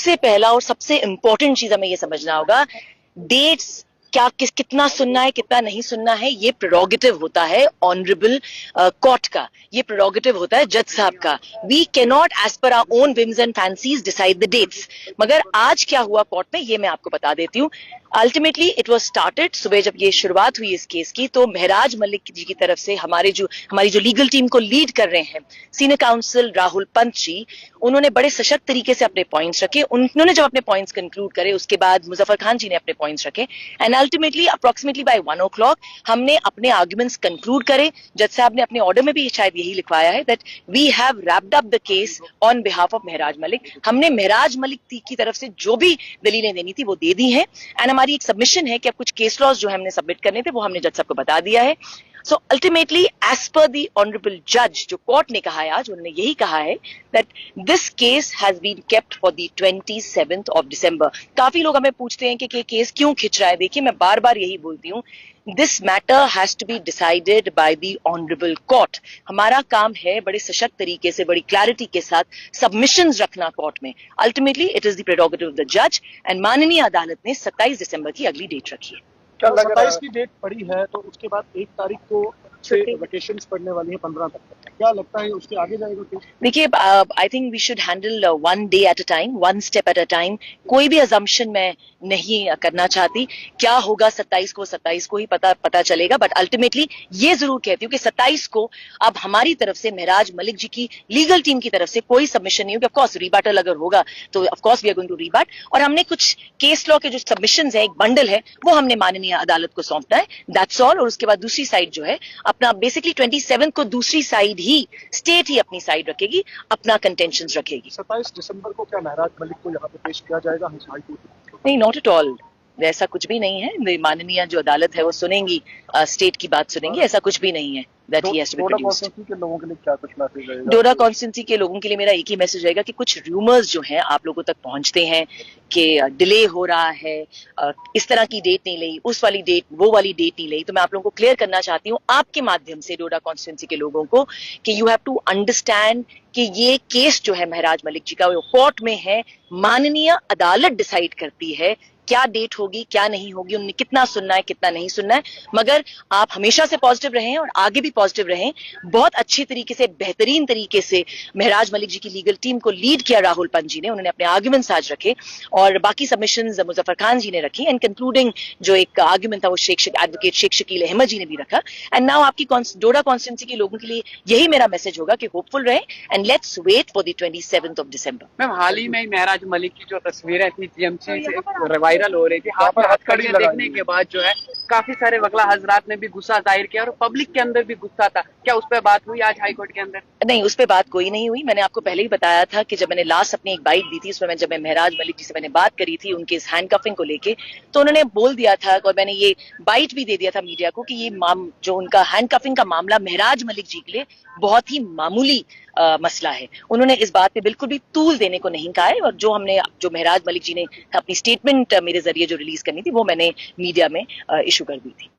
सबसे पहला और सबसे इंपॉर्टेंट चीज हमें ये समझना होगा, डेट्स क्या कितना सुनना है कितना नहीं सुनना है, ये प्रेरोगेटिव होता है ऑनरेबल कोर्ट का, ये प्रेरोगेटिव होता है जज साहब का। We can not as per our own whims and fancies decide the dates. मगर आज क्या हुआ कोर्ट में ये मैं आपको बता देती हूँ। अल्टीमेटली इट वाज स्टार्टेड, सुबह जब ये शुरुआत हुई इस केस की, तो महराज मलिक जी की तरफ से हमारी जो लीगल टीम को लीड कर रहे हैं सीनियर काउंसिल राहुल पंत जी, उन्होंने बड़े सशक्त तरीके से अपने पॉइंट्स रखे। उन्होंने जब अपने पॉइंट्स कंक्लूड करे उसके बाद मुजफ्फर खान जी ने अपने पॉइंट्स रखे and ultimately approximately bye 1 o'clock हमने अपने आर्ग्यूमेंट्स कंक्लूड करे। जज साहब ने अपने ऑर्डर में भी शायद यही लिखवाया है that we have wrapped up the case on behalf of Mehraj Malik. हमने महराज मलिक की तरफ से जो भी दलीलें देनी थी वो दे दी हैं एंड हमारी एक सबमिशन है कि अब कुछ केस लॉज जो हमने सबमिट करने थे वो हमने जज साहब को बता दिया है। So ultimately, as per the honorable judge, जो कोर्ट ने कहा है आज, उन्होंने यही कहा है that this case has been kept for the 27th of December। काफी लोग हमें पूछते हैं कि केस क्यों खिंच रहा है। देखिए, मैं बार बार यही बोलती हूँ, this matter has to be decided by the honorable court। हमारा काम है बड़े सशक्त तरीके से, बड़ी क्लैरिटी के साथ सबमिशंस रखना कोर्ट में। Ultimately it is the prerogative of the जज एंड माननीय अदालत ने 27 दिसंबर की अगली डेट रखी है। क्या 27 की डेट पड़ी है तो उसके बाद 1 तारीख को वेकेशंस पड़ने वाली है 15 तक, क्या लगता है उसके आगे जाएगा केस? देखिए, I think we should handle one day at a time, one step at a time. कोई भी अजम्पशन मैं नहीं करना चाहती। क्या होगा 27 को ही पता चलेगा। बट अल्टीमेटली ये जरूर कहती हूँ कि 27 को अब हमारी तरफ से महराज मलिक जी की लीगल टीम की तरफ से कोई सबमिशन नहीं होगी। ऑफकोर्स रिबाटल अगर होगा तो of course we are going to rebut, और हमने कुछ केस लॉ के जो सबमिशन है, एक बंडल है, वो हमने माननीय अदालत को सौंपना है, दैट्स ऑल। और उसके बाद दूसरी साइड जो है अपना बेसिकली 27 को दूसरी साइड ही स्टेट ही अपनी साइड रखेगी, अपना कंटेंशंस रखेगी। 27 दिसंबर को क्या महराज मलिक को यहाँ पे पेश किया जाएगा हाई कोर्ट? नहीं, नॉट एट ऑल, ऐसा कुछ भी नहीं है। माननीय जो अदालत है वो सुनेंगी, स्टेट की बात सुनेंगी, ऐसा कुछ भी नहीं है। डोडा कॉन्स्टिट्यूंसी के लोगों के लिए क्या कुछ मैसेज रहेगा? डोडा कॉन्स्टिट्यूंसी के लोगों के लिए मेरा एक ही मैसेज रहेगा कि कुछ रूमर्स जो हैं आप लोगों तक पहुंचते हैं कि डिले हो रहा है, इस तरह की डेट नहीं ली, उस वाली डेट, वो वाली डेट नहीं ली। तो मैं आप लोगों को क्लियर करना चाहती हूँ आपके माध्यम से डोडा कॉन्स्टिट्यूंसी के लोगों को कि यू हैव टू अंडरस्टैंड कि ये केस जो है महराज मलिक जी का वो कोर्ट में है, माननीय अदालत डिसाइड करती है क्या डेट होगी क्या नहीं होगी, उन्हें कितना सुनना है कितना नहीं सुनना है। मगर आप हमेशा से पॉजिटिव रहें और आगे भी पॉजिटिव रहें। बहुत अच्छे तरीके से, बेहतरीन तरीके से महराज मलिक जी की लीगल टीम को लीड किया राहुल पंत जी ने। उन्होंने अपने आर्ग्यूमेंट्स आज रखे और बाकी सबमिशंस मुजफ्फर खान जी ने रखी एंड कंक्लूडिंग जो एक आर्ग्यूमेंट था वो एडवोकेट शेख शकील अहमद जी ने भी रखा। एंड नाउ आपकी डोडा कॉन्स्टिट्यूंसी के लोगों के लिए यही मेरा मैसेज होगा कि होपफुल रहे and let's wait for the 27th of December। Ma'am, हाल ही में महराज मलिक की जो तस्वीरें थी टीएमसी से वायरल हो रही थी, हाथ में हथकड़ियां देखने के बाद जो है काफी सारे वकला हजरात ने भी गुस्सा जाहिर किया और पब्लिक के अंदर भी गुस्सा था। क्या उस पर बात हुई आज हाई कोर्ट के अंदर? नहीं, उस पर बात कोई नहीं हुई। मैंने आपको पहले ही बताया था कि जब मैंने लास्ट अपनी एक बाइट दी थी उसमें जब मैं महराज मलिक जी से मैंने बात करी थी उनके इस हैंडकफिंग को लेके, तो उन्होंने बोल दिया था और मैंने ये बाइट भी दे दिया था मीडिया को कि ये जो उनका हैंडकफिंग का मामला महराज मलिक जी के लिए बहुत ही मामूली मसला है। उन्होंने इस बात पे बिल्कुल भी तूल देने को नहीं कहा है और जो महराज मलिक जी ने अपनी स्टेटमेंट मेरे जरिए जो रिलीज करनी थी वो मैंने मीडिया में इशू कर दी थी।